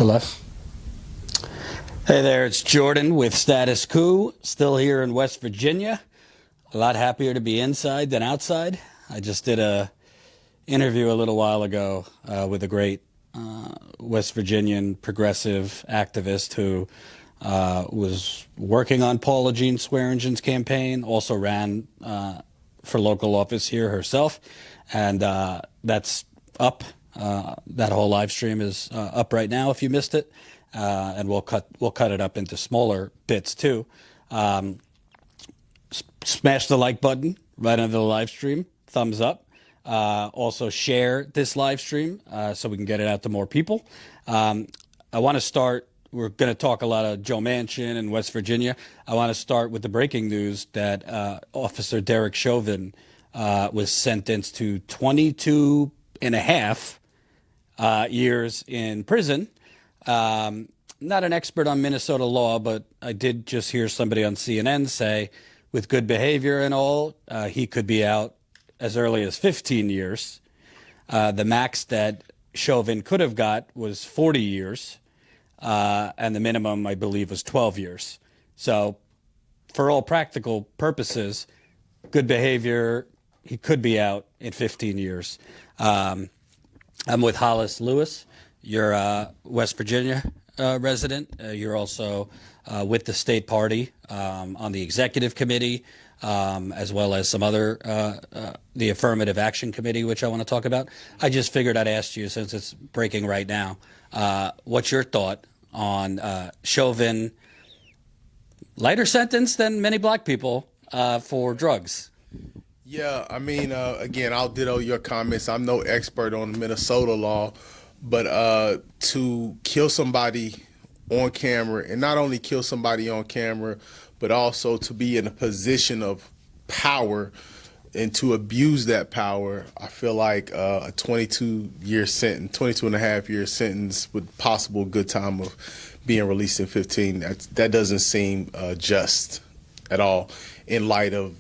Left. Hey there, it's Jordan with Status Coup, still here in West Virginia. A lot happier to be inside than outside. I just did a interview a little while ago with a great West Virginian progressive activist who was working on Paula Jean Swearingen's campaign, also ran for local office here herself, and that's up. That whole live stream is up right now if you missed it, and we'll cut it up into smaller bits too. Smash the like button right under the live stream, thumbs up. Also share this live stream so we can get it out to more people. I want to start. We're going to talk a lot of Joe Manchin in West Virginia. I want to start with the breaking news that Officer Derek Chauvin was sentenced to 22 and a half years in prison. Not an expert on Minnesota law, but I did just hear somebody on CNN say with good behavior and all, he could be out as early as 15 years. The max that Chauvin could have got was 40 years, and the minimum, I believe, was 12 years. So for all practical purposes, good behavior, he could be out in 15 years. I'm with Hollis Lewis. You're a West Virginia resident. You're also with the state party on the executive committee, as well as some other, the affirmative action committee, which I want to talk about. I just figured I'd ask you, since it's breaking right now, what's your thought on Chauvin, lighter sentence than many black people for drugs? Yeah, I mean, again, I'll ditto your comments. I'm no expert on Minnesota law, but to kill somebody on camera, and not only kill somebody on camera, but also to be in a position of power and to abuse that power, I feel like a 22-year sentence, 22 and a half year sentence with possible good time of being released in 15, that doesn't seem just at all, in light of,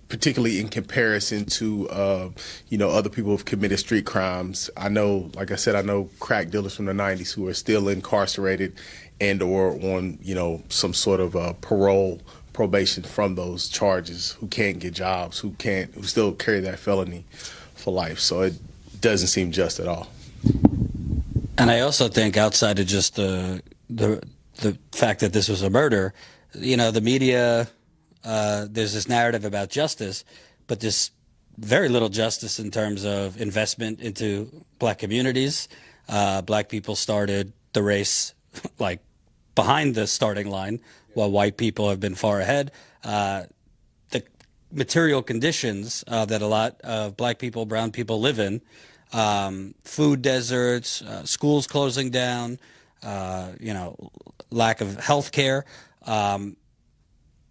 particularly in comparison to, other people who've committed street crimes. I know, like I said, I know crack dealers from the 90s who are still incarcerated and or on, some sort of probation from those charges, who can't get jobs, who still carry that felony for life. So it doesn't seem just at all. And I also think, outside of just the fact that this was a murder, the media, there's this narrative about justice, but there's very little justice in terms of investment into black communities. Black people started the race like behind the starting line, while white people have been far ahead. The material conditions that a lot of black people, brown people live in, food deserts, schools closing down, lack of health care.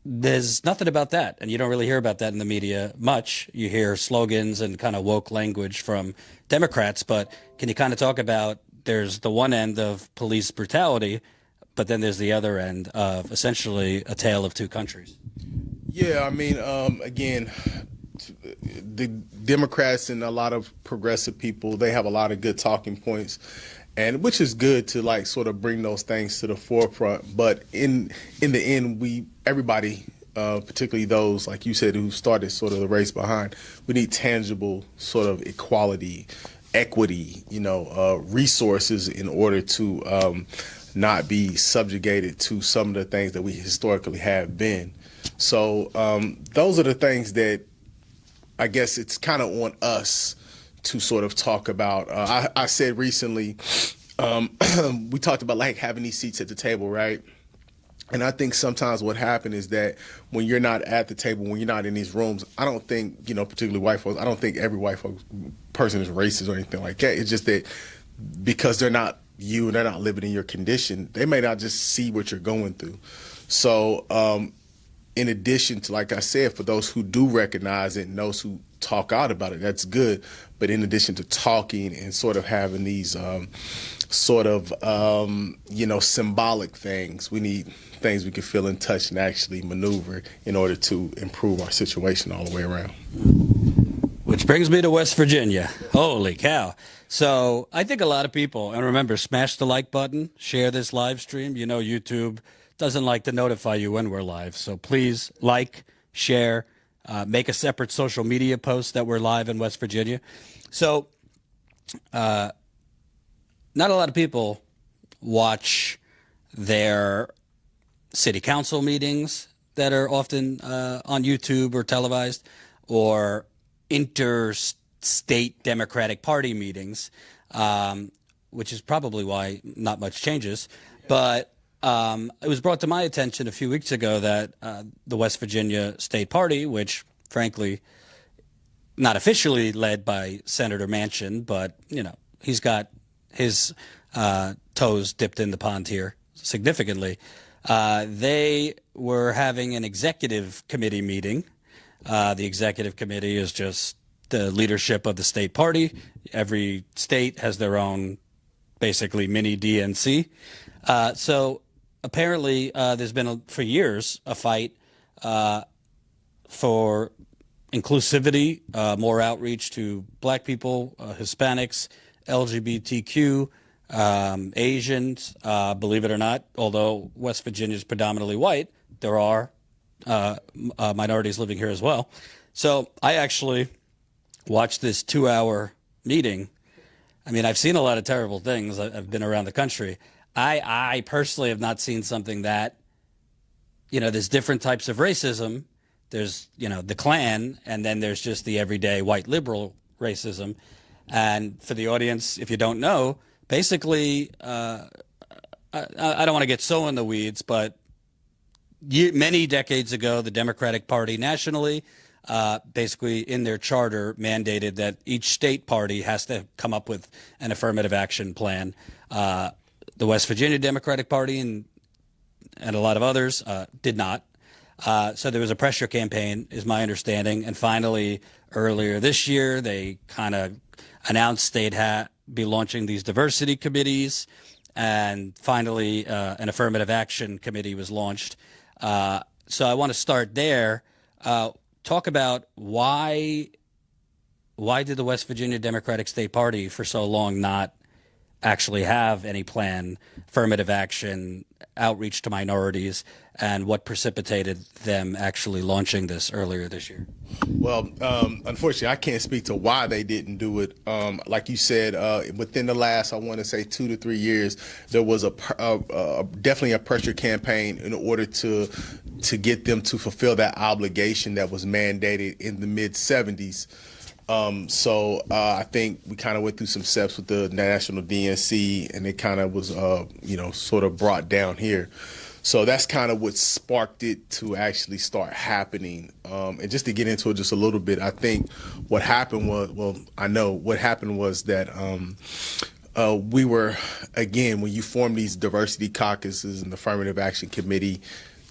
There's nothing about that, and you don't really hear about that in the media much. You hear slogans and kind of woke language from Democrats, but can you kind of talk about, there's the one end of police brutality, but then there's the other end of essentially a tale of two countries? Yeah, I mean, again, the Democrats and a lot of progressive people, they have a lot of good talking points, and which is good to like sort of bring those things to the forefront. But in the end, everybody, particularly those, like you said, who started sort of the race behind, we need tangible sort of equality, equity, resources in order to not be subjugated to some of the things that we historically have been. So those are the things that I guess it's kind of on us to sort of talk about. I said recently, we talked about like having these seats at the table, right? And I think sometimes what happened is that when you're not at the table, when you're not in these rooms, I don't think, particularly white folks, I don't think every white person is racist or anything like that. It's just that because they're not you and they're not living in your condition, they may not just see what you're going through. So in addition to, like I said, for those who do recognize it and those who talk out about it, that's good. But in addition to talking and sort of having these symbolic things, we need things we can feel and touch and actually maneuver in order to improve our situation all the way around. Which brings me to West Virginia. Holy cow. So I think a lot of people, and remember, smash the like button, share this live stream. You know, YouTube doesn't like to notify you when we're live. So please like, share, make a separate social media post that we're live in West Virginia. So not a lot of people watch their city council meetings that are often on YouTube or televised, or interstate Democratic Party meetings, which is probably why not much changes. But it was brought to my attention a few weeks ago that the West Virginia State Party, which frankly, not officially led by Senator Manchin, but you know, he's got his toes dipped in the pond here significantly. They were having an executive committee meeting. The executive committee is just the leadership of the state party. Every state has their own, basically, mini DNC. So apparently there's been, for years, a fight for inclusivity, more outreach to black people, Hispanics, LGBTQ, Asians, believe it or not, although West Virginia is predominantly white, there are minorities living here as well. So I actually watched this 2-hour meeting. I mean, I've seen a lot of terrible things. I've been around the country. I personally have not seen something that, you know, there's different types of racism. There's, you know, the Klan, and then there's just the everyday white liberal racism. And for the audience, if you don't know, basically, I don't want to get so in the weeds, but many decades ago, the Democratic Party nationally, basically in their charter, mandated that each state party has to come up with an affirmative action plan. The West Virginia Democratic Party and a lot of others did not. So there was a pressure campaign, is my understanding. And finally, earlier this year, they kind of announced they'd be launching these diversity committees. And finally, an affirmative action committee was launched. So I want to start there. Talk about why did the West Virginia Democratic State Party for so long not actually have any plan, affirmative action, outreach to minorities, and what precipitated them actually launching this earlier this year? Well, unfortunately, I can't speak to why they didn't do it. Like you said, within the last, I want to say 2 to 3 years, there was definitely a pressure campaign in order to get them to fulfill that obligation that was mandated in the mid-'70s. So I think we kind of went through some steps with the national DNC, and it kind of was, sort of brought down here. So that's kind of what sparked it to actually start happening. And just to get into it just a little bit, I think what happened was that we were, again, when you form these diversity caucuses and the affirmative action committee,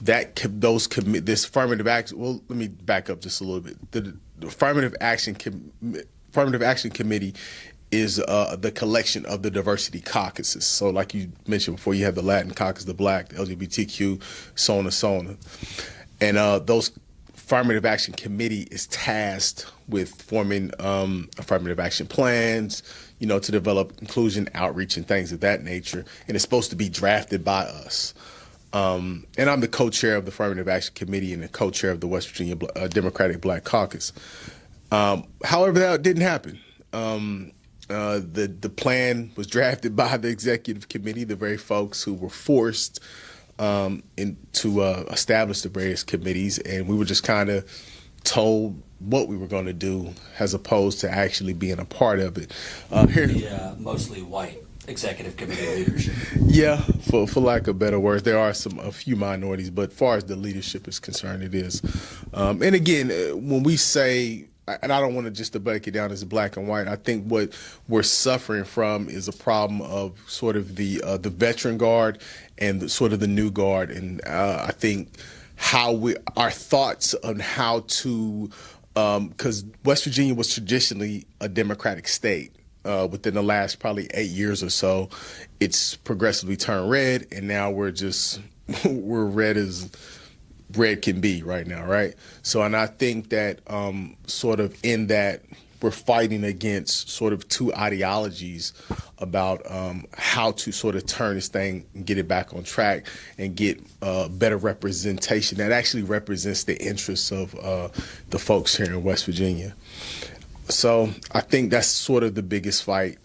this affirmative action. Well, let me back up just a little bit. The affirmative action committee is the collection of the diversity caucuses. So, like you mentioned before, you have the Latin caucus, the Black, the LGBTQ, so on and so on. And those affirmative action committee is tasked with forming affirmative action plans, to develop inclusion, outreach, and things of that nature. And it's supposed to be drafted by us. And I'm the co-chair of the Affirmative Action Committee and the co-chair of the West Virginia Democratic Black Caucus. However, that didn't happen. The plan was drafted by the executive committee, the very folks who were forced to establish the various committees, and we were just kind of told what we were going to do as opposed to actually being a part of it. Mostly white executive committee leadership. Yeah, for lack of better words, there are a few minorities, but as far as the leadership is concerned, it is. And again, when we say, and I don't want to just to break it down as black and white, I think what we're suffering from is a problem of sort of the veteran guard and sort of the new guard, and I think our thoughts on how to, because West Virginia was traditionally a Democratic state. Within the last probably 8 years or so, it's progressively turned red, and now we're red as bread can be right now, right? So, and I think that sort of in that we're fighting against sort of two ideologies about how to sort of turn this thing and get it back on track and get better representation that actually represents the interests of the folks here in West Virginia. So I think that's sort of the biggest fight.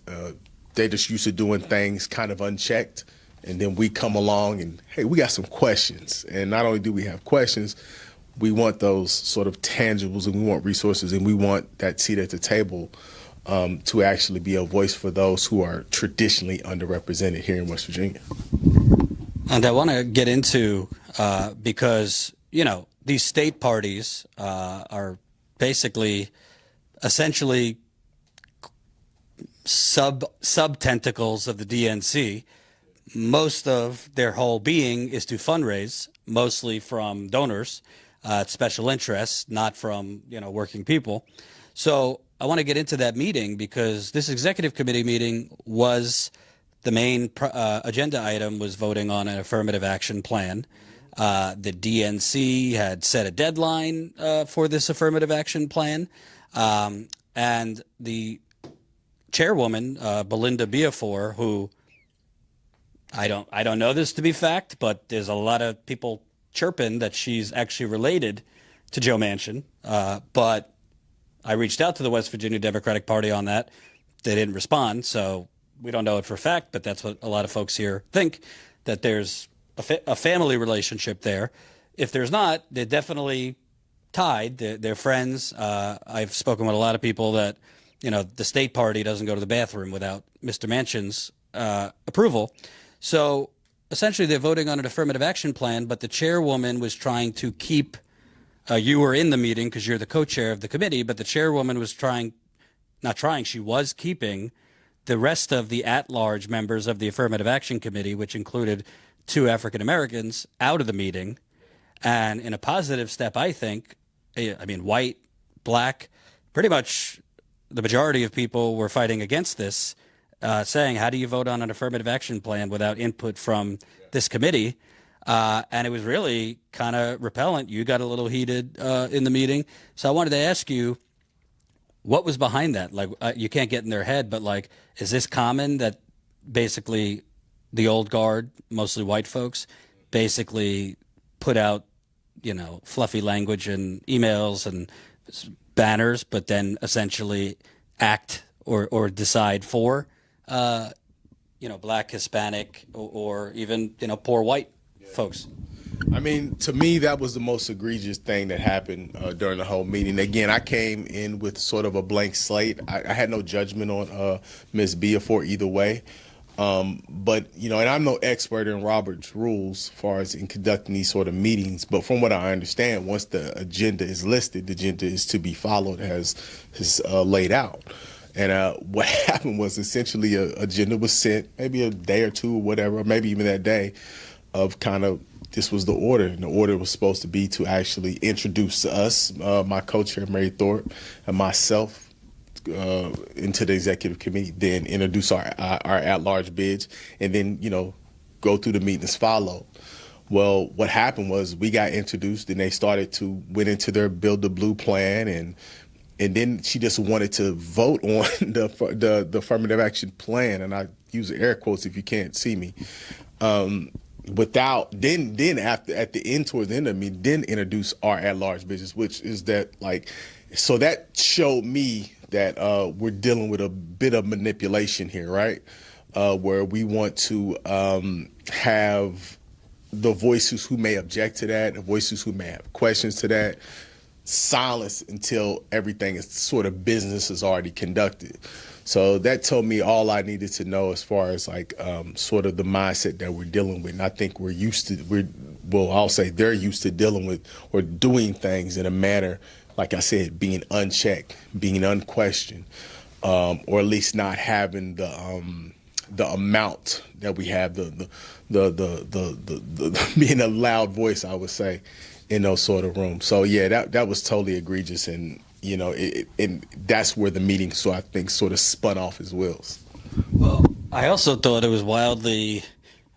They're just used to doing things kind of unchecked. And then we come along and, hey, we got some questions. And not only do we have questions, we want those sort of tangibles, and we want resources, and we want that seat at the table to actually be a voice for those who are traditionally underrepresented here in West Virginia. And I want to get into, because, these state parties are basically essentially sub-tentacles of the DNC. Most of their whole being is to fundraise, mostly from donors, special interests, not from, working people. So I want to get into that meeting because this executive committee meeting was the main agenda item was voting on an affirmative action plan. The DNC had set a deadline for this affirmative action plan. And the chairwoman, Belinda Biafore, who I don't know this to be fact, but there's a lot of people chirping that she's actually related to Joe Manchin. But I reached out to the West Virginia Democratic Party on that. They didn't respond, so we don't know it for a fact, but that's what a lot of folks here think, that there's a family relationship there. If there's not, they're definitely tied. They're friends. I've spoken with a lot of people that, the state party doesn't go to the bathroom without Mr. Manchin's approval. So essentially they're voting on an affirmative action plan, but the chairwoman was trying to keep, you were in the meeting because you're the co-chair of the committee, but the chairwoman was she was keeping the rest of the at-large members of the affirmative action committee, which included 2 African Americans, out of the meeting. And in a positive step, I think, white, black, pretty much the majority of people were fighting against this, saying, how do you vote on an affirmative action plan without input from this committee? And it was really kind of repellent. You got a little heated in the meeting. So I wanted to ask you, what was behind that? Like, you can't get in their head, but like, is this common that basically the old guard, mostly white folks, basically put out, fluffy language and emails and banners, but then essentially act or decide for, black, Hispanic, or even, poor white folks? To me, that was the most egregious thing that happened during the whole meeting. Again, I came in with sort of a blank slate. I had no judgment on Ms. Biafore either way. But, and I'm no expert in Robert's rules as far as in conducting these sort of meetings. But from what I understand, once the agenda is listed, the agenda is to be followed as is laid out. And what happened was essentially an agenda was sent maybe a day or two or whatever, or maybe even that day, of kind of this was the order. And the order was supposed to be to actually introduce us, my co-chair, Mary Thorpe, and myself, into the executive committee, then introduce our at-large bids, and then, go through the meetings follow. Well, what happened was we got introduced, and they went into their Build the Blue plan, and then she just wanted to vote on the affirmative action plan, and I use air quotes if you can't see me. Without then after at the end towards the end of me, then introduce our at-large business, which is that so that showed me that we're dealing with a bit of manipulation here, right? Where we want to have the voices who may object to that, the voices who may have questions to that, silence until everything is sort of business is already conducted. So that told me all I needed to know as far as sort of the mindset that we're dealing with. And I think I'll say they're used to dealing with or doing things in a manner, like I said, being unchecked, being unquestioned, or at least not having the amount that we have, the being a loud voice, I would say, in those sort of rooms. So yeah, that was totally egregious, and and that's where the meeting, so I think, sort of spun off his wheels. Well, I also thought it was wildly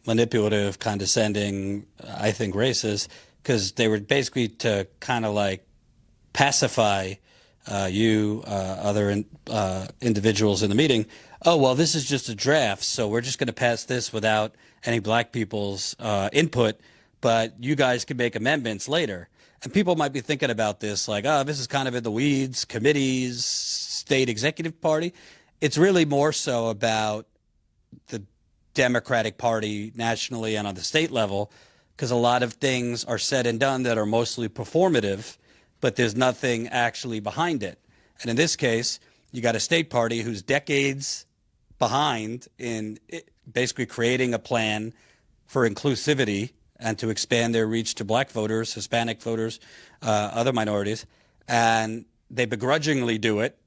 manipulative, condescending, I think racist, because they were basically to kind of like pacify other individuals in the meeting. Oh, well, this is just a draft, so we're just going to pass this without any black people's input, but you guys can make amendments later. And people might be thinking about this like, oh, this is kind of in the weeds, committees, state executive party. It's really more so about the Democratic Party nationally and on the state level, because a lot of things are said and done that are mostly performative, but there's nothing actually behind it. And in this case, you got a state party who's decades behind in basically creating a plan for inclusivity and to expand their reach to black voters, Hispanic voters, other minorities. And they begrudgingly do it.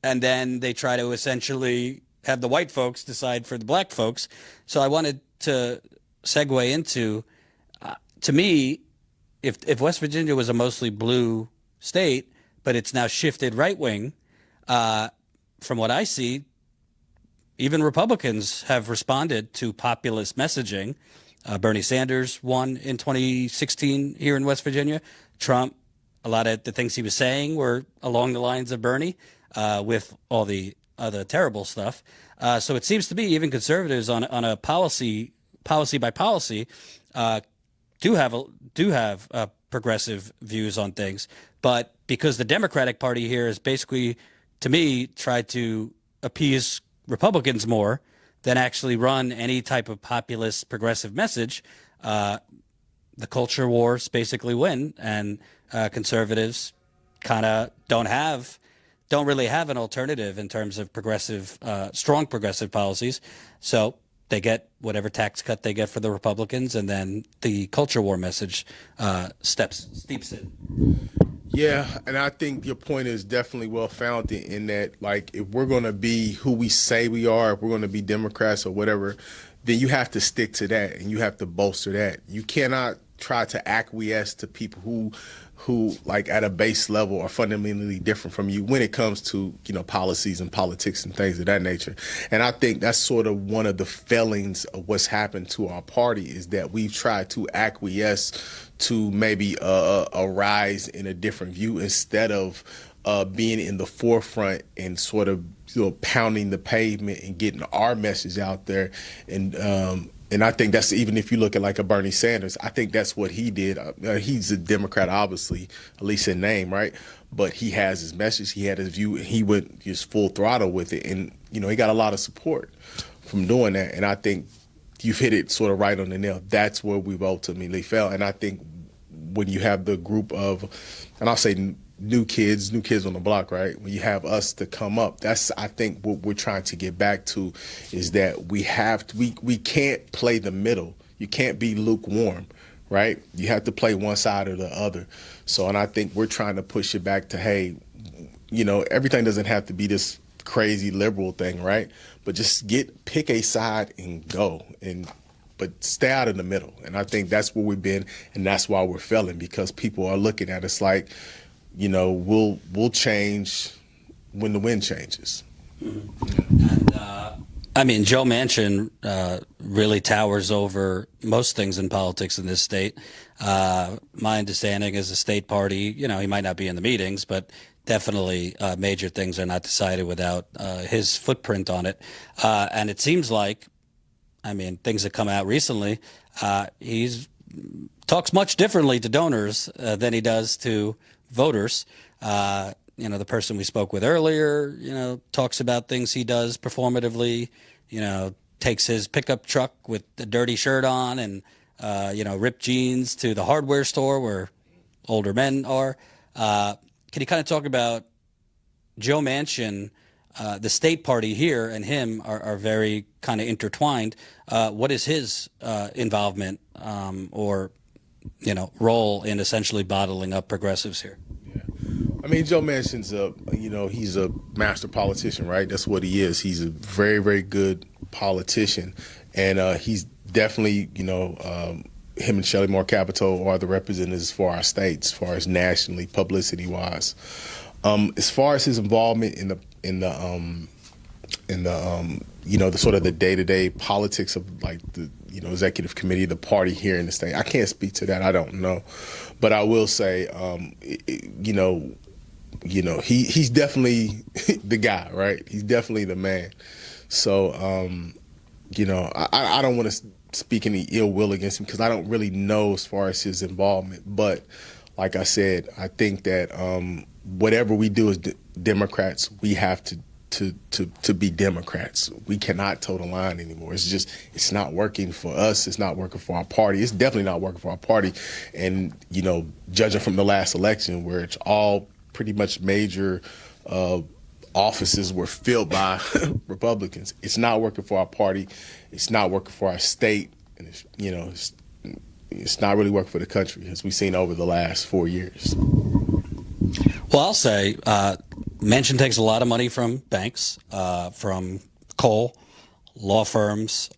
And then they try to essentially have the white folks decide for the black folks. So I wanted to segue into, to me, if West Virginia was a mostly blue state, but it's now shifted right wing, from what I see, even Republicans have responded to populist messaging. Bernie Sanders won in 2016 here in West Virginia. Trump, a lot of the things he was saying were along the lines of Bernie, with all the other terrible stuff. So it seems to me even conservatives on a policy by policy do have progressive views on things. But because the Democratic Party here is basically, to me, tried to appease Republicans more than actually run any type of populist progressive message, the culture wars basically win, and conservatives kind of don't really have an alternative in terms of progressive, strong progressive policies. So they get whatever tax cut they get for the Republicans, and then the culture war message steeps in. Yeah, and I think your point is definitely well founded in that, like, if we're going to be who we say we are, if we're going to be Democrats or whatever, then you have to stick to that and you have to bolster that. You cannot try to acquiesce to people who like at a base level are fundamentally different from you when it comes to, policies and politics and things of that nature. And I think that's sort of one of the failings of what's happened to our party, is that we've tried to acquiesce to maybe a rise in a different view instead of being in the forefront and sort of pounding the pavement and getting our message out there. And I think that's, even if you look at like a Bernie Sanders, I think that's what he did. He's a Democrat, obviously, at least in name, right? But he has his message, he had his view, and he went just full throttle with it. And, he got a lot of support from doing that. And I think you've hit it sort of right on the nail. That's where we've ultimately fell. And I think when you have the group of, and I'll say new kids on the block, right? When you have us to come up, that's, I think, what we're trying to get back to, is that we can't play the middle. You can't be lukewarm, right? You have to play one side or the other. So, and I think we're trying to push it back to, hey, everything doesn't have to be this crazy liberal thing, right? But just pick a side and go, but stay out of the middle. And I think that's where we've been, and that's why we're failing, because people are looking at us like, we'll change when the wind changes. Mm-hmm. And Joe Manchin really towers over most things in politics in this state. My understanding is the state party, he might not be in the meetings, but definitely major things are not decided without his footprint on it. And it seems like, things that come out recently, he's talks much differently to donors than he does to voters. The person we spoke with earlier, talks about things he does performatively, takes his pickup truck with the dirty shirt on and, ripped jeans to the hardware store where older men are. Can you kind of talk about Joe Manchin? The state party here and him are very kind of intertwined. What is his involvement or role in essentially bottling up progressives here? Yeah. Joe Manchin's he's a master politician, right? That's what he is. He's a very, very good politician. And he's definitely, him and Shelley Moore Capito are the representatives for our states, as far as nationally, publicity-wise. As far as his involvement in the the sort of the day-to-day politics of like the executive committee of the party here in the state. I can't speak to that. I don't know, but I will say, he's definitely the guy, right? He's definitely the man. So, I don't want to speak any ill will against him because I don't really know as far as his involvement. But like I said, I think that whatever we do as Democrats, we have to be Democrats. We cannot toe the line anymore. It's not working for us. It's not working for our party. It's definitely not working for our party. And, judging from the last election where it's all pretty much major offices were filled by Republicans, it's not working for our party. It's not working for our state. And it's not really working for the country, as we've seen over the last 4 years. Well, I'll say Manchin takes a lot of money from banks, from coal, law firms,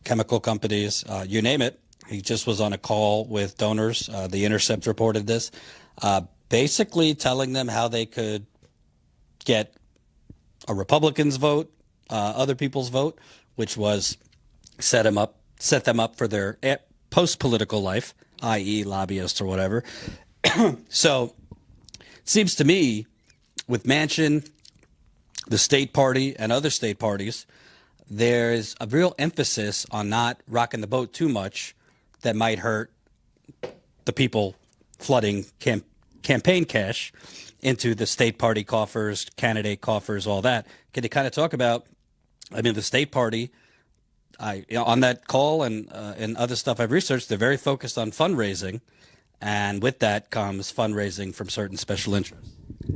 chemical companies, you name it. He just was on a call with donors. The Intercept reported this, basically telling them how they could get a Republican's vote, other people's vote, which was set them up for their post-political life, i.e. lobbyists or whatever. So it seems to me with Manchin, the state party, and other state parties, there's a real emphasis on not rocking the boat too much that might hurt the people flooding campaign cash into the state party coffers, candidate coffers, all that. Can you kind of talk about, the state party, on that call and other stuff I've researched, they're very focused on fundraising. And with that comes fundraising from certain special interests.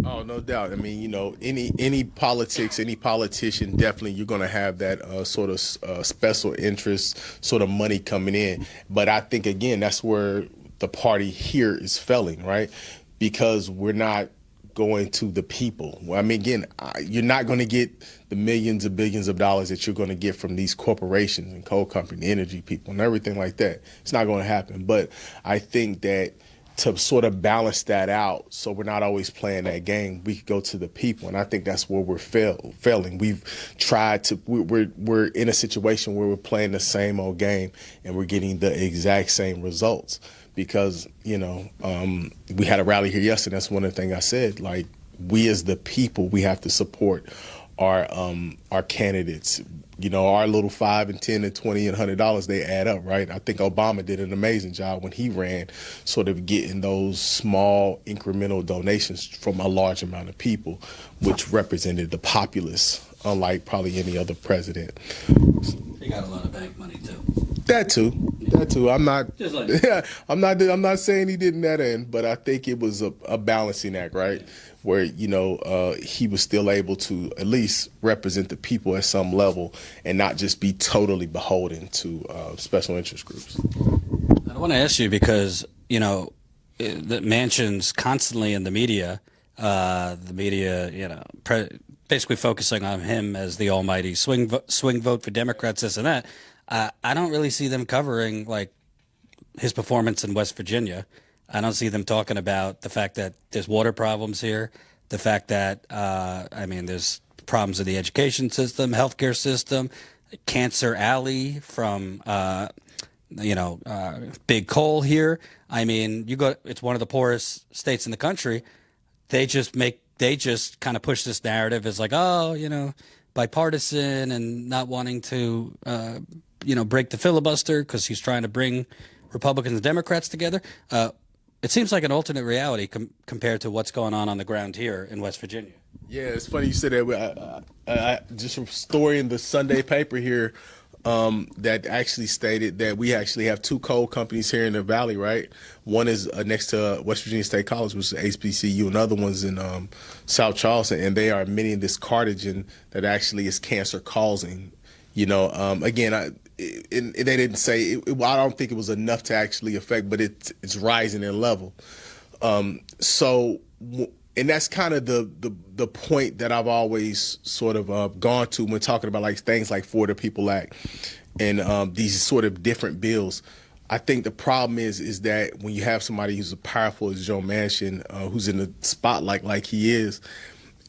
Oh, no doubt. Any politics, any politician, definitely you're going to have that sort of special interest sort of money coming in. But I think, again, that's where the party here is failing, right? Because we're not going to the people. You're not going to get the millions and billions of dollars that you're going to get from these corporations and coal company, energy people and everything like that. It's not going to happen. But I think that to sort of balance that out so we're not always playing that game, we could go to the people. And I think that's where we're failing. We've tried to, we're in a situation where we're playing the same old game and we're getting the exact same results. Because, we had a rally here yesterday. That's one of the things I said. Like, we as the people, we have to support our candidates. Our little $5 and $10 and $20 and $100, they add up, right? I think Obama did an amazing job when he ran, sort of getting those small incremental donations from a large amount of people, which represented the populace, unlike probably any other president. He got a lot of bank money too. That too. I'm not saying he didn't that end, but I think it was a balancing act, right? Where, he was still able to at least represent the people at some level and not just be totally beholden to special interest groups. I want to ask you because, the Manchin's constantly in the media, basically focusing on him as the almighty swing vote for Democrats, this and that. I don't really see them covering like his performance in West Virginia. I don't see them talking about the fact that there's water problems here, the fact that there's problems in the education system, healthcare system, Cancer Alley from big coal here. It's one of the poorest states in the country. They just kind of push this narrative as like, bipartisan and not wanting to break the filibuster because he's trying to bring Republicans and Democrats together. It seems like an alternate reality compared to what's going on the ground here in West Virginia. Yeah, it's funny you said that. Just a story in the Sunday paper here that actually stated that we actually have two coal companies here in the Valley, right? One is next to West Virginia State College, which is HBCU. Another one's in South Charleston, and they are emitting this carcinogen that actually is cancer causing. They didn't say, I don't think it was enough to actually affect, but it's rising in level. And that's kind of the point that I've always sort of gone to when talking about like things like For the People Act and these sort of different bills. I think the problem is that when you have somebody who's as powerful as Joe Manchin, who's in the spotlight like he is,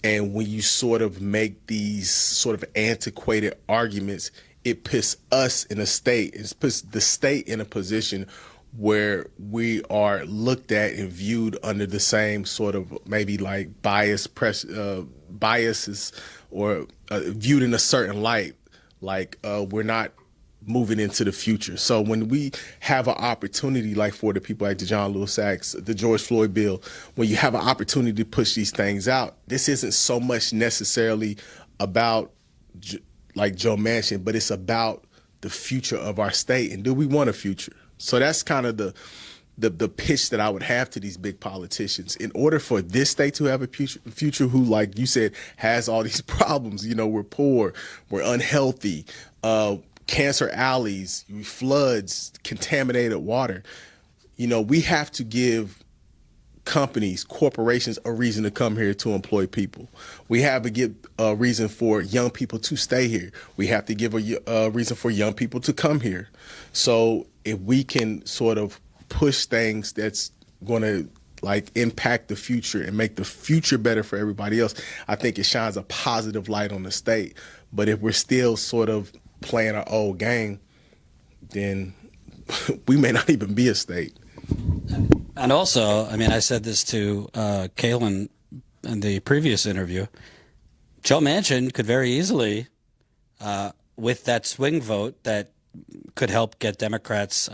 And when you sort of make these sort of antiquated arguments, it puts us in a state, it puts the state in a position where we are looked at and viewed under the same sort of maybe like biases, or viewed in a certain light, like we're not moving into the future. So when we have an opportunity, like for the people like the John Lewis Sachs, the George Floyd bill, when you have an opportunity to push these things out, this isn't so much necessarily about like Joe Manchin, but it's about the future of our state. And do we want a future? So that's kind of the pitch that I would have to these big politicians. In order for this state to have a future, who, like you said, has all these problems, you know, we're poor, we're unhealthy, cancer alleys, floods, contaminated water. You know, we have to give companies, corporations, a reason to come here to employ people. We have to give a reason for young people to stay here. We have to give a reason for young people to come here. So if we can sort of push things that's going to like impact the future and make the future better for everybody else, I think it shines a positive light on the state. But if we're still sort of playing our old game, then we may not even be a state. And also, I mean, I said this to Kalen in the previous interview. Joe Manchin could very easily, with that swing vote that could help get Democrats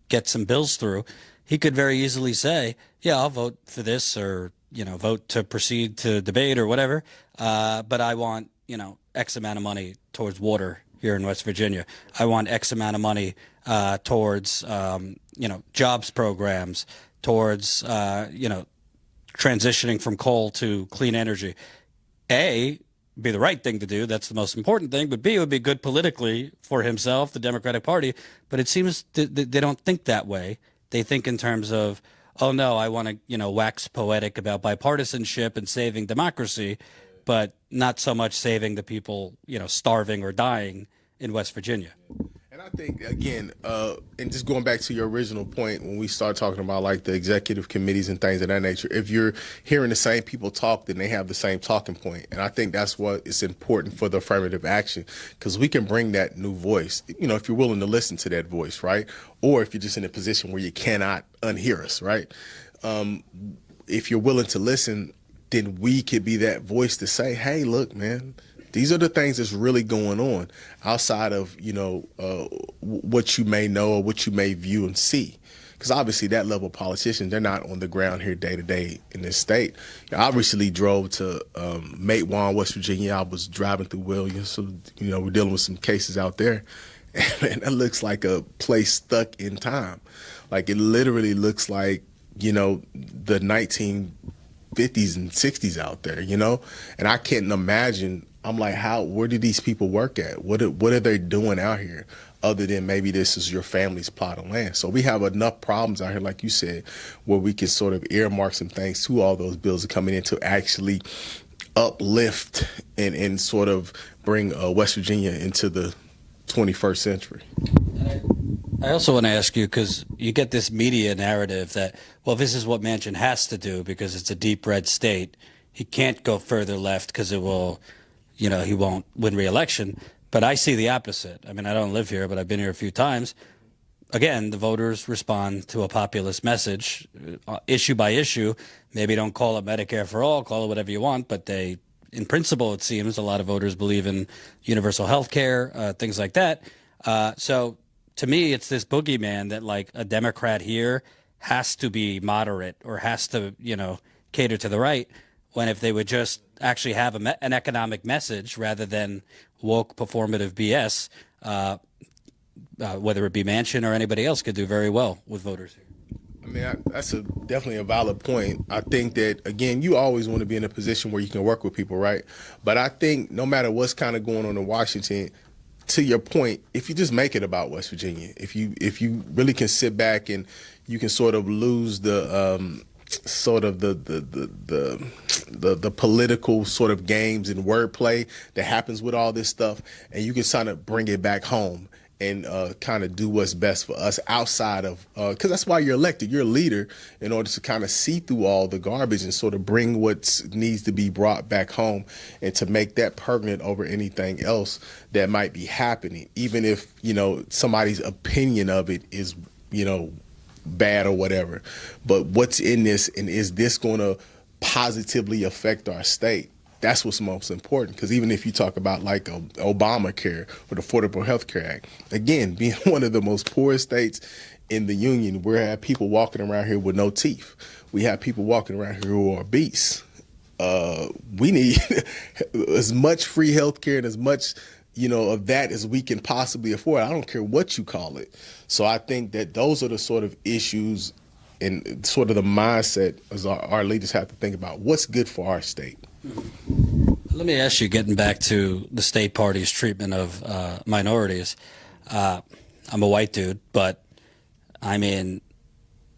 get some bills through, he could very easily say, yeah, I'll vote for this, or, you know, vote to proceed to debate or whatever. But I want, you know, X amount of money towards water here in West Virginia. I want X amount of money towards, you know, jobs programs, towards, you know, transitioning from coal to clean energy. A, be the right thing to do. That's the most important thing. But B, it would be good politically for himself, the Democratic Party. But it seems they don't think that way. They think in terms of, oh, no, I want to, you know, wax poetic about bipartisanship and saving democracy, but not so much saving the people, you know, starving or dying in West Virginia. And I think, again, and just going back to your original point, when we start talking about like the executive committees and things of that nature, if you're hearing the same people talk, then they have the same talking point. And I think that's what is important for the affirmative action, because we can bring that new voice, you know, if you're willing to listen to that voice, right? Or if you're just in a position where you cannot unhear us, right? If you're willing to listen, then we could be that voice to say, hey, look, man, these are the things that's really going on outside of, you know, what you may know or what you may view and see. Because obviously that level of politicians, they're not on the ground here day to day in this state. You know, I recently drove to Matewan, West Virginia. I was driving through Williams. So, you know, we're dealing with some cases out there. And man, that looks like a place stuck in time. Like it literally looks like, you know, the 1950s and 60s out there, you know? And I can't imagine. I'm like, where do these people work at? What are they doing out here other than maybe this is your family's plot of land? So we have enough problems out here, like you said, where we can sort of earmark some things to all those bills coming in to actually uplift and sort of bring West Virginia into the 21st century. I also want to ask you, because you get this media narrative that, well, this is what Manchin has to do because it's a deep red state. He can't go further left because it will, you know, he won't win re-election. But I see the opposite. I mean, I don't live here, but I've been here a few times. Again, the voters respond to a populist message, issue by issue. Maybe don't call it Medicare for all, call it whatever you want, but they, in principle, it seems, a lot of voters believe in universal health care, things like that. So to me, it's this boogeyman that, like, a Democrat here has to be moderate or has to, you know, cater to the right, when if they would just actually have an economic message rather than woke performative BS, whether it be Manchin or anybody else, could do very well with voters here. I mean, that's definitely a valid point. I think that, again, you always want to be in a position where you can work with people, right? But I think no matter what's kind of going on in Washington, to your point, if you just make it about West Virginia, if you really can sit back and you can sort of lose the sort of the political sort of games and wordplay that happens with all this stuff, and you can kind of bring it back home and kind of do what's best for us outside of, because that's why you're elected. You're a leader in order to kind of see through all the garbage and sort of bring what needs to be brought back home and to make that permanent over anything else that might be happening, even if, somebody's opinion of it is, bad or whatever. But what's in this, and is this going to positively affect our state? That's what's most important, because even if you talk about like Obamacare or the Affordable Health Care Act, again, being one of the most poorest states in the union, we have people walking around here with no teeth. We have people walking around here who are obese. We need as much free health care and as much, of that as we can possibly afford. I don't care what you call it. So I think that those are the sort of issues and sort of the mindset as our leaders have to think about what's good for our state. Let me ask you, getting back to the state party's treatment of minorities. I'm a white dude, but I mean,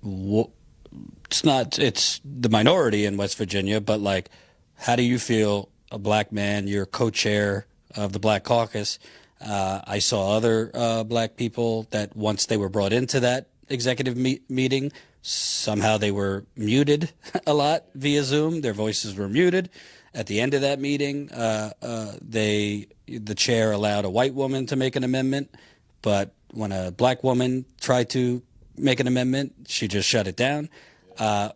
it's the minority in West Virginia, but like, how do you feel, a black man, you're co-chair of the Black Caucus? I saw other black people that once they were brought into that executive meeting, somehow they were muted a lot via Zoom. Their voices were muted. At the end of that meeting, the chair allowed a white woman to make an amendment, but when a black woman tried to make an amendment, she just shut it down. How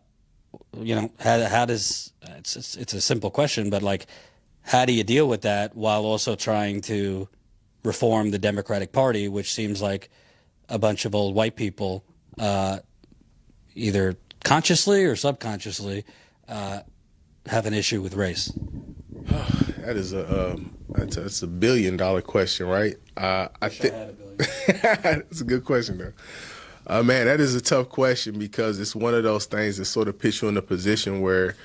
does it's a simple question, but like, how do you deal with that while also trying to reform the Democratic Party, which seems like a bunch of old white people, either consciously or subconsciously, have an issue with race? That's a $1 billion question, right? I think that's a good question, though. Man, that is a tough question, because it's one of those things that sort of puts you in a position where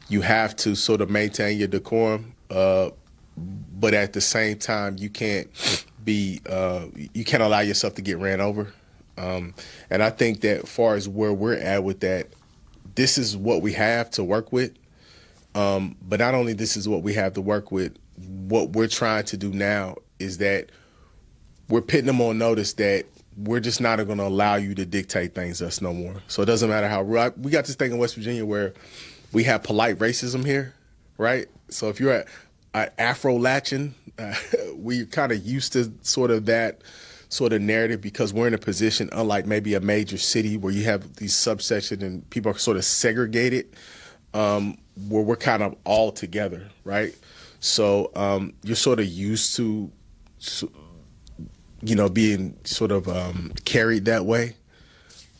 you have to sort of maintain your decorum, but at the same time, you can't allow yourself to get ran over. And I think that as far as where we're at with that, this is what we have to work with. But not only this is what we have to work with, what we're trying to do now is that we're putting them on notice that we're just not going to allow you to dictate things to us no more. So it doesn't matter how we got this thing in West Virginia where we have polite racism here, right? So if you're Afro-Latchin, we're kind of used to sort of that sort of narrative, because we're in a position, unlike maybe a major city where you have these subsections and people are sort of segregated, where we're kind of all together, right? So you're sort of used to, being sort of carried that way.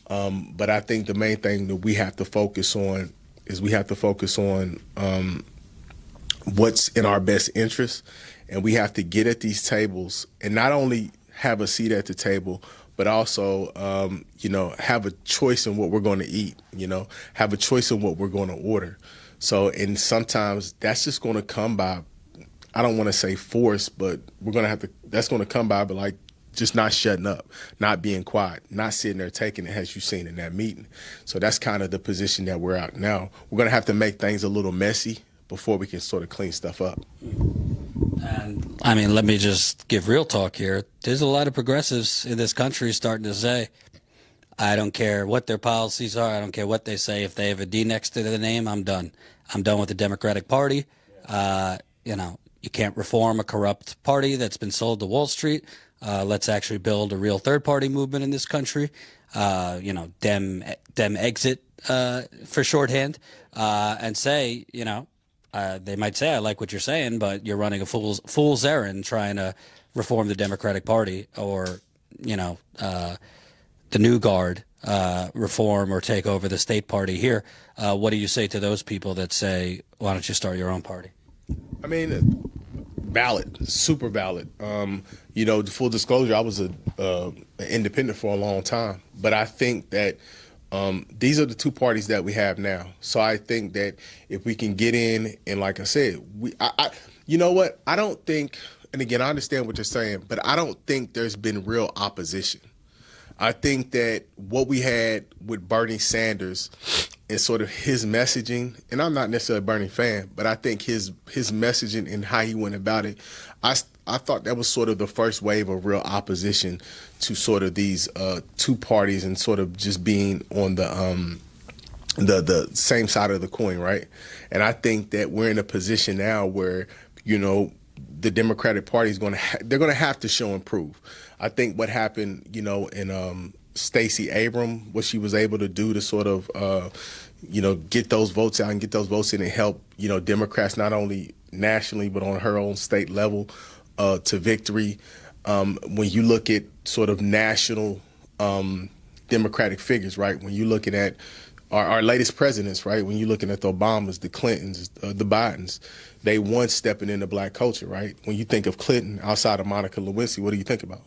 But I think the main thing that we have to focus on is what's in our best interest. And we have to get at these tables and not only have a seat at the table, but also, have a choice in what we're going to eat, have a choice in what we're going to order. So, and sometimes that's just going to come by, I don't want to say force, but that's going to come by, but like just not shutting up, not being quiet, not sitting there taking it, as you've seen in that meeting. So that's kind of the position that we're at now. We're going to have to make things a little messy before we can sort of clean stuff up. And I mean, let me just give real talk here. There's a lot of progressives in this country starting to say, I don't care what their policies are. I don't care what they say. If they have a D next to their name, I'm done. I'm done with the Democratic Party. You can't reform a corrupt party that's been sold to Wall Street. Let's actually build a real third-party movement in this country. Dem exit for shorthand, and say, they might say, I like what you're saying, but you're running a fool's errand trying to reform the Democratic Party or, the New Guard, reform or take over the state party here. What do you say to those people that say, why don't you start your own party? I mean, valid, super valid. Full disclosure, I was an independent for a long time, but I think that these are the two parties that we have now. So I think that if we can get in, and like I said, you know what? I don't think, and again, I understand what you're saying, but I don't think there's been real opposition. I think that what we had with Bernie Sanders and sort of his messaging, and I'm not necessarily a Bernie fan, but I think his messaging and how he went about it, I thought that was sort of the first wave of real opposition to sort of these two parties and sort of just being on the same side of the coin, right? And I think that we're in a position now where, you know, the Democratic Party is they're going to have to show and prove. I think what happened, you know, in Stacey Abrams, what she was able to do to sort of, you know, get those votes out and get those votes in and help, you know, Democrats not only nationally but on her own state level to victory. When you look at sort of national Democratic figures, right? When you're looking at our latest presidents, right? When you're looking at the Obamas, the Clintons, the Bidens, they once stepping into black culture, right? When you think of Clinton outside of Monica Lewinsky, what do you think about?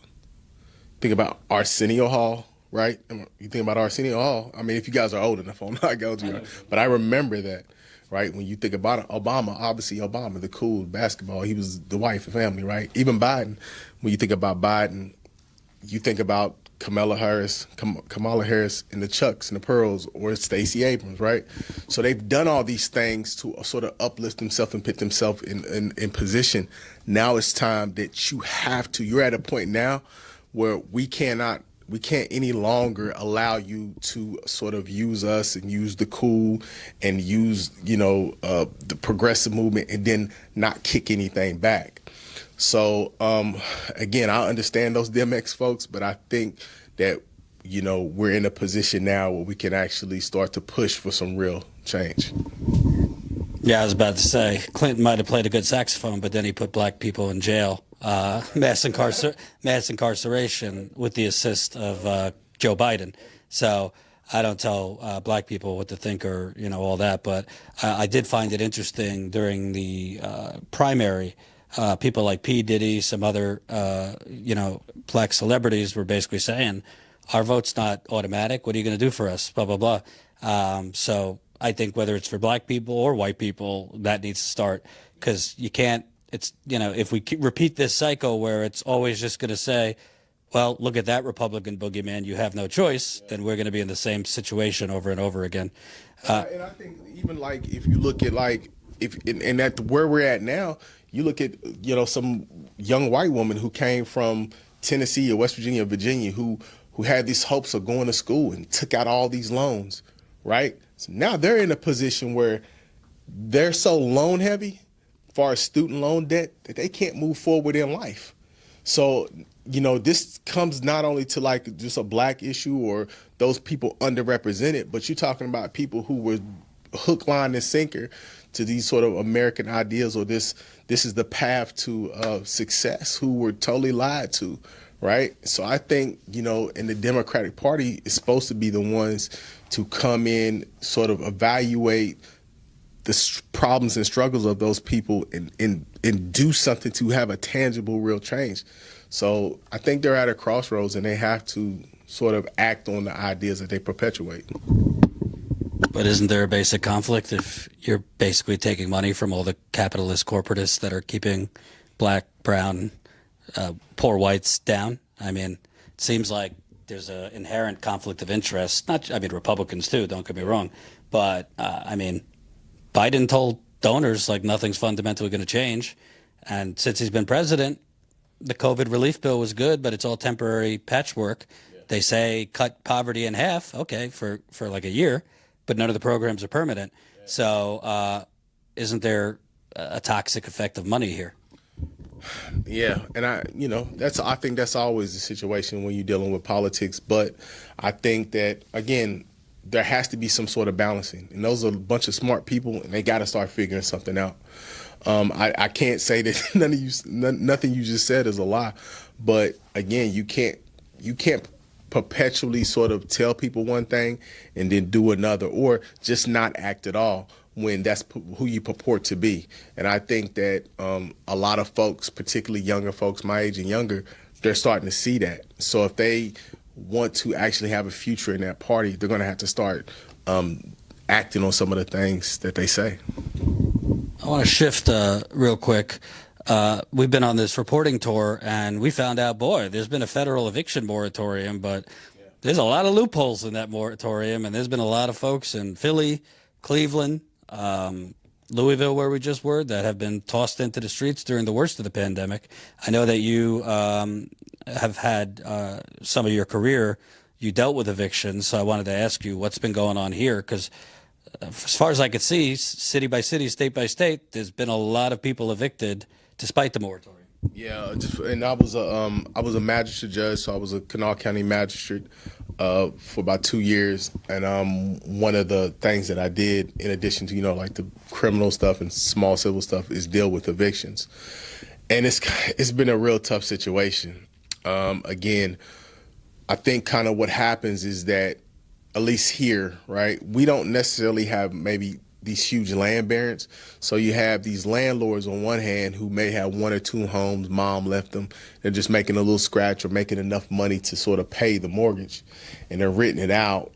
Think about Arsenio Hall, right? You think about Arsenio Hall. I mean, if you guys are old enough, I'm not going to, right? But I remember that, right? When you think about Obama, obviously Obama, the cool basketball, he was the wife and family, right? Even Biden, when you think about Biden, you think about Kamala Harris and the Chucks and the Pearls, or Stacey Abrams, right? So they've done all these things to sort of uplift themselves and put themselves in position. Now it's time that you're at a point now where we can't any longer allow you to sort of use us and use the cool and use, you know, the progressive movement and then not kick anything back. So, again, I understand those DMX folks, but I think that, you know, we're in a position now where we can actually start to push for some real change. Yeah, I was about to say, Clinton might have played a good saxophone, but then he put black people in jail, mass incarceration with the assist of Joe Biden. So I don't tell black people what to think or, you know, all that. But I did find it interesting during the primary. People like P. Diddy, some other, you know, black celebrities were basically saying, our vote's not automatic. What are you going to do for us? Blah, blah, blah. So I think whether it's for black people or white people, that needs to start, because you can't, it's, you know, if we repeat this cycle where it's always just going to say, well, look at that Republican boogeyman, you have no choice, then we're going to be in the same situation over and over again. And I think even like if you look at like, and at where we're at now, you look at, you know, some young white woman who came from Tennessee or West Virginia or Virginia who had these hopes of going to school and took out all these loans, right? So now they're in a position where they're so loan heavy as far as student loan debt that they can't move forward in life. So, you know, this comes not only to like just a black issue or those people underrepresented, but you're talking about people who were hook, line, and sinker to these sort of American ideals, or this is the path to success, who were totally lied to, right? So I think, you know, and the Democratic Party is supposed to be the ones to come in, sort of evaluate the problems and struggles of those people and do something to have a tangible, real change. So I think they're at a crossroads and they have to sort of act on the ideas that they perpetuate. But isn't there a basic conflict if you're basically taking money from all the capitalist corporatists that are keeping black, brown, poor whites down? I mean, it seems like there's an inherent conflict of interest. I mean, Republicans too, don't get me wrong. But, I mean, Biden told donors, like, nothing's fundamentally going to change. And since he's been president, the COVID relief bill was good, but it's all temporary patchwork. Yeah. They say cut poverty in half, okay, for like a year, but none of the programs are permanent. Yeah. So isn't there a toxic effect of money here? Yeah, and I think that's always the situation when you're dealing with politics. But I think that, again, there has to be some sort of balancing, and those are a bunch of smart people, and they got to start figuring something out. I can't say that nothing you just said is a lie, but again, you can't perpetually sort of tell people one thing and then do another, or just not act at all when that's who you purport to be. And I think that a lot of folks, particularly younger folks my age and younger, they're starting to see that. So if they want to actually have a future in that party, they're going to have to start acting on some of the things that they say. I want to shift real quick. We've been on this reporting tour, and we found out, boy, there's been a federal eviction moratorium, but There's a lot of loopholes in that moratorium, and there's been a lot of folks in Philly, Cleveland, Louisville, where we just were, that have been tossed into the streets during the worst of the pandemic. I know that you have had some of your career, you dealt with evictions, so I wanted to ask you what's been going on here, because as far as I could see, city by city, state by state, there's been a lot of people evicted despite the moratorium. Yeah, and I was a magistrate judge, so I was a Kanawha County magistrate for about 2 years. And one of the things that I did, in addition to like the criminal stuff and small civil stuff, is deal with evictions. And it's been a real tough situation. Again, I think kind of what happens is that, at least here, right, we don't necessarily have maybe these huge land barons. So you have these landlords on one hand who may have 1 or 2 homes, mom left them. They're just making a little scratch or making enough money to sort of pay the mortgage, and they're renting it out.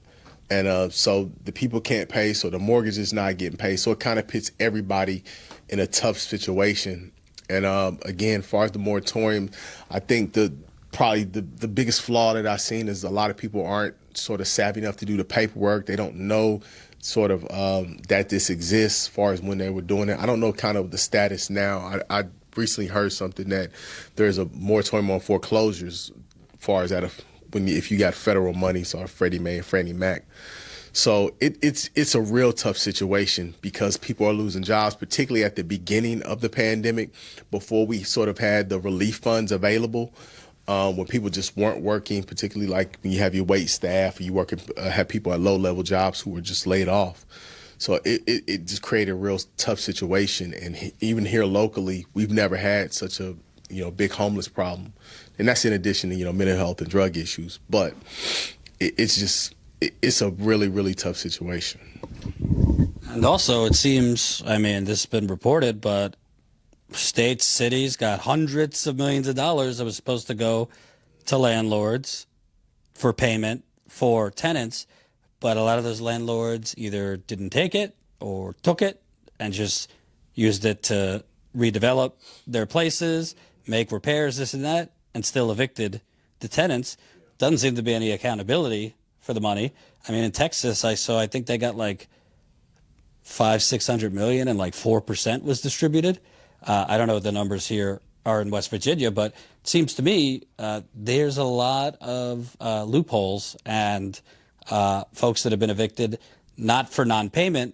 And so the people can't pay, so the mortgage is not getting paid. So it kind of puts everybody in a tough situation. And again, as far as the moratorium, I think probably the biggest flaw that I've seen is a lot of people aren't sort of savvy enough to do the paperwork. They don't know sort of that this exists as far as when they were doing it. I don't know kind of the status now. I recently heard something that there's a moratorium on foreclosures as far as if you got federal money, so Freddie Mae and Fannie Mac. So it's a real tough situation because people are losing jobs, particularly at the beginning of the pandemic, before we sort of had the relief funds available. When people just weren't working, particularly like when you have your wait staff, or you have people at low-level jobs who were just laid off. So it just created a real tough situation. And even here locally, we've never had such a big homeless problem, and that's in addition to mental health and drug issues. But it's a really, really tough situation. And also, it seems, I mean, this has been reported, but states, cities got hundreds of millions of dollars that was supposed to go to landlords for payment for tenants, but a lot of those landlords either didn't take it or took it and just used it to redevelop their places, make repairs, this and that, and still evicted the tenants. Doesn't seem to be any accountability for the money. I mean, in Texas, I think they got like 500-600 million and like 4% was distributed. I don't know what the numbers here are in West Virginia, but it seems to me there's a lot of loopholes and folks that have been evicted, not for non-payment,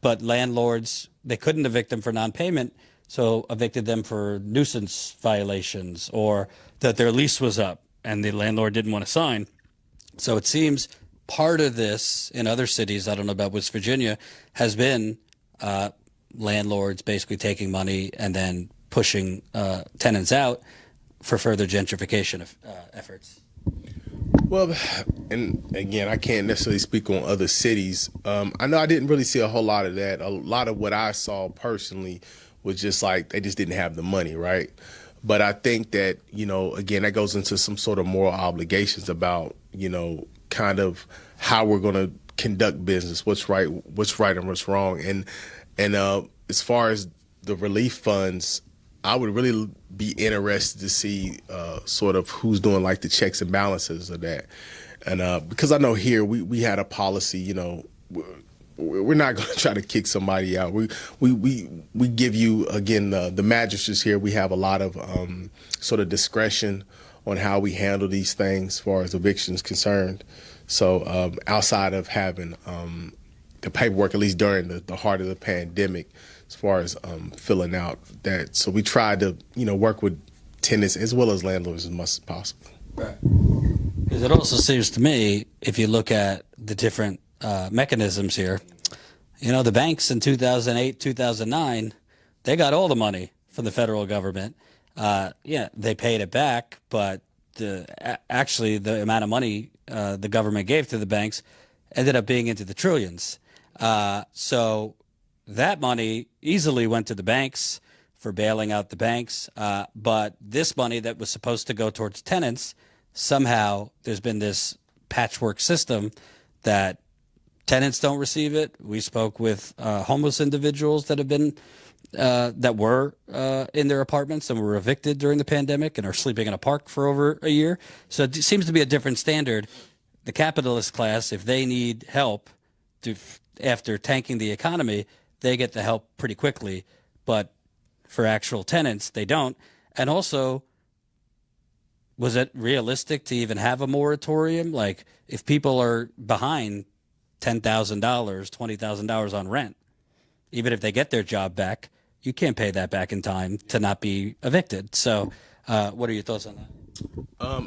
but landlords, they couldn't evict them for non-payment, so evicted them for nuisance violations or that their lease was up and the landlord didn't want to sign. So it seems part of this in other cities, I don't know about West Virginia, has been landlords basically taking money and then pushing tenants out for further gentrification efforts. Well, and again, I can't necessarily speak on other cities. I know I didn't really see a whole lot of that. A lot of what I saw personally was just like they just didn't have the money, right? But I think that, again, that goes into some sort of moral obligations about, kind of how we're going to conduct business, what's right and what's wrong. And as far as the relief funds, I would really be interested to see sort of who's doing like the checks and balances of that. And because I know here we had a policy, we're not going to try to kick somebody out. We give you, again, the magistrates here, we have a lot of sort of discretion on how we handle these things as far as evictions concerned. So outside of having the paperwork, at least during the heart of the pandemic, as far as filling out that. So we tried to, work with tenants as well as landlords as much as possible. Right. Because it also seems to me, if you look at the different mechanisms here, the banks in 2008, 2009, they got all the money from the federal government. They paid it back, but actually the amount of money the government gave to the banks ended up being into the trillions. So that money easily went to the banks for bailing out the banks. But this money that was supposed to go towards tenants, somehow there's been this patchwork system that tenants don't receive it. We spoke with homeless individuals that have been that were in their apartments and were evicted during the pandemic and are sleeping in a park for over a year. So it seems to be a different standard the capitalist class, if they need help after tanking the economy, they get the help pretty quickly. But for actual tenants, they don't. And also, was it realistic to even have a moratorium? Like, if people are behind $10,000, $20,000 on rent, even if they get their job back, you can't pay that back in time to not be evicted. So what are your thoughts on that?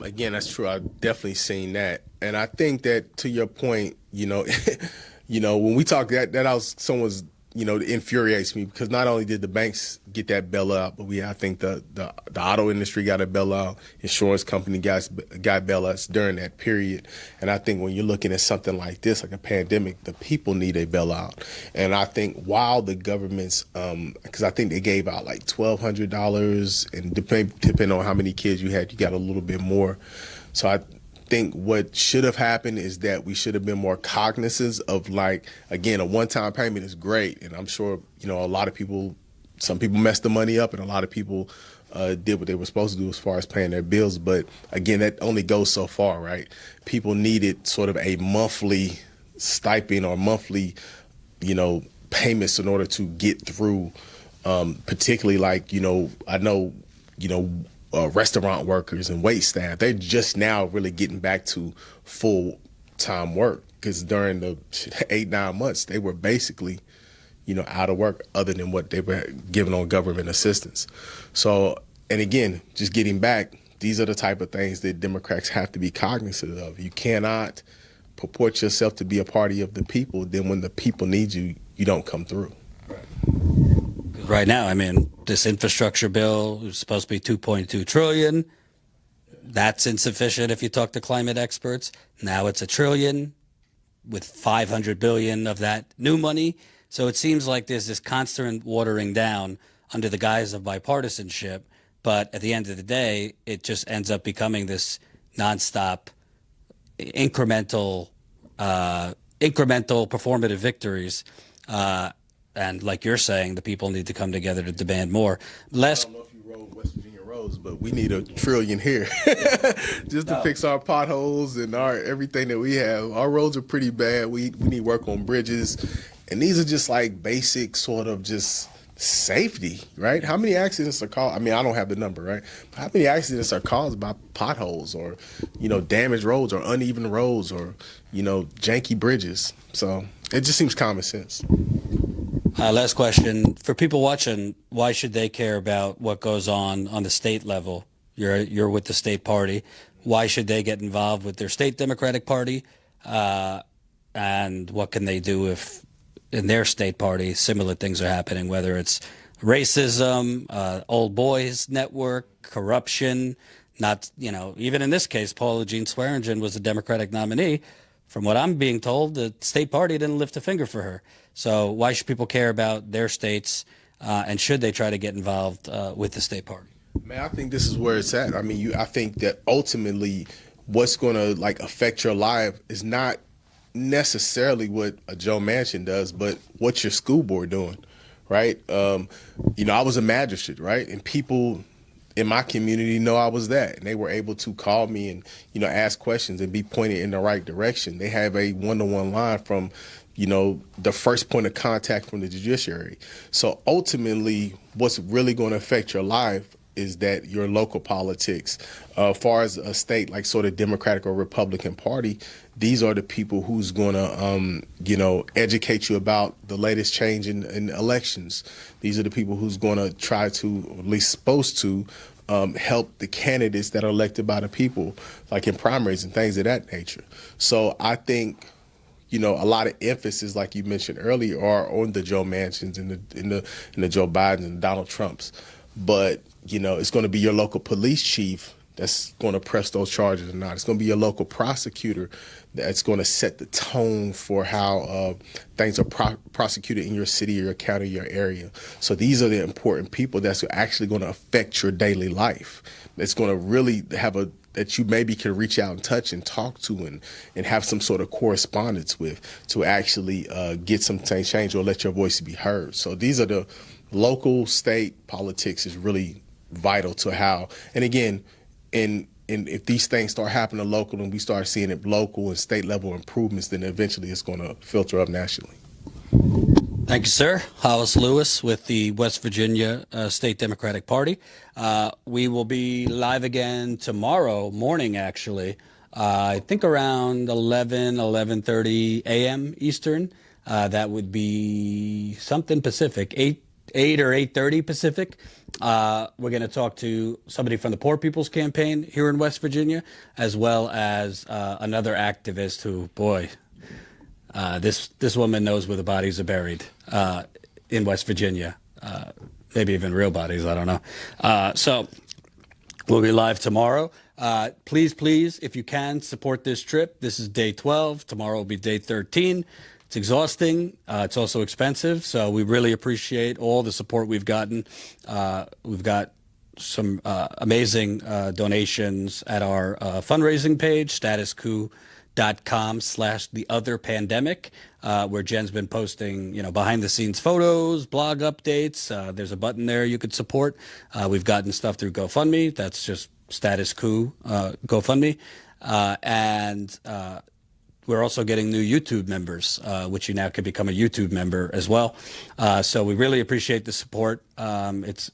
Again, that's true. I've definitely seen that. And I think that, to your point, when we talk that was someone's, infuriates me, because not only did the banks get that bailout, but I think the auto industry got a bailout, insurance company got bailouts during that period. And I think when you're looking at something like this, like a pandemic, the people need a bailout. And I think while the government's, because I think they gave out like $1,200, and depending on how many kids you had, you got a little bit more. So I think what should have happened is that we should have been more cognizant of, like, again, a one-time payment is great. And I'm sure, a lot of people, some people messed the money up, and a lot of people did what they were supposed to do as far as paying their bills. But again, that only goes so far, right? People needed sort of a monthly stipend or monthly, payments in order to get through, particularly like, I know, restaurant workers and wait staff, they're just now really getting back to full-time work, because during the 8-9 months, they were basically, out of work other than what they were given on government assistance. So, and again, just getting back, these are the type of things that Democrats have to be cognizant of. You cannot purport yourself to be a party of the people, then when the people need you, you don't come through. Right now, I mean, this infrastructure bill is supposed to be $2.2 trillion. That's insufficient if you talk to climate experts. Now it's $1 trillion with $500 billion of that new money. So it seems like there's this constant watering down under the guise of bipartisanship. But at the end of the day, it just ends up becoming this nonstop, incremental performative victories. And like you're saying, the people need to come together to demand more. I don't know if you rode West Virginia roads, but we need $1 trillion here just to fix our potholes and our everything that we have. Our roads are pretty bad. We need work on bridges. And these are just like basic sort of just safety, right? How many accidents are caused? I mean, I don't have the number, right? But how many accidents are caused by potholes or, damaged roads or uneven roads or, janky bridges? So it just seems common sense. Last question. For people watching, why should they care about what goes on the state level? You're with the state party. Why should they get involved with their state Democratic Party? And what can they do if in their state party similar things are happening, whether it's racism, old boys network, corruption, even in this case, Paula Jean Swearengin was a Democratic nominee. From what I'm being told, the state party didn't lift a finger for her. So why should people care about their states, and should they try to get involved with the state party? Man, I think this is where it's at. I mean, I think that ultimately what's going to affect your life is not necessarily what a Joe Manchin does, but what's your school board doing, right? I was a magistrate, right? And people in my community know I was that, and they were able to call me and, ask questions and be pointed in the right direction. They have a one-to-one line from, the first point of contact from the judiciary. So ultimately, what's really going to affect your life is that your local politics, as far as a state like sort of Democratic or Republican Party, these are the people who's going to, educate you about the latest change in elections. These are the people who's going to try to, or at least supposed to, help the candidates that are elected by the people, like in primaries and things of that nature. So I think, a lot of emphasis, like you mentioned earlier, are on the Joe Manchins and the Joe Bidens and Donald Trumps. But, it's going to be your local police chief that's going to press those charges or not. It's going to be your local prosecutor that's going to set the tone for how things are prosecuted in your city or your county, your area. So these are the important people that's actually going to affect your daily life. That's going to really that you maybe can reach out and touch and talk to and have some sort of correspondence with to actually get some change or let your voice be heard. So these are the local, state politics is really vital to how, and again, in and if these things start happening local and we start seeing it local and state level improvements, then eventually it's going to filter up nationally. Thank you, sir. Hollis Lewis with the West Virginia State Democratic Party. We will be live again tomorrow morning, actually. I think around 11:30 a.m. Eastern. That would be something Pacific, 8 or 8:30 Pacific. We're going to talk to somebody from the Poor People's Campaign here in West Virginia, as well as another activist who, boy, this woman knows where the bodies are buried in West Virginia. Maybe even real bodies, I don't know. So we'll be live tomorrow. Please, if you can, support this trip. This is day 12. Tomorrow will be day 13. It's exhausting. It's also expensive. So we really appreciate all the support we've gotten. We've got some amazing donations at our fundraising page, statuscoup.com/theotherpandemic, where Jen's been posting, behind the scenes photos, blog updates. There's a button there you could support. We've gotten stuff through GoFundMe. That's just Status Coup GoFundMe. And we're also getting new YouTube members, which you now can become a YouTube member as well. So we really appreciate the support. It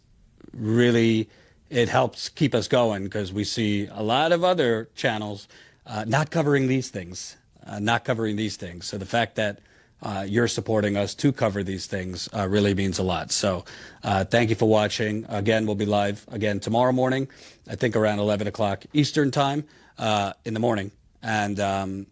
helps keep us going because we see a lot of other channels not covering these things. So the fact that you're supporting us to cover these things really means a lot. So thank you for watching. Again, we'll be live again tomorrow morning, I think around 11 o'clock Eastern time in the morning. And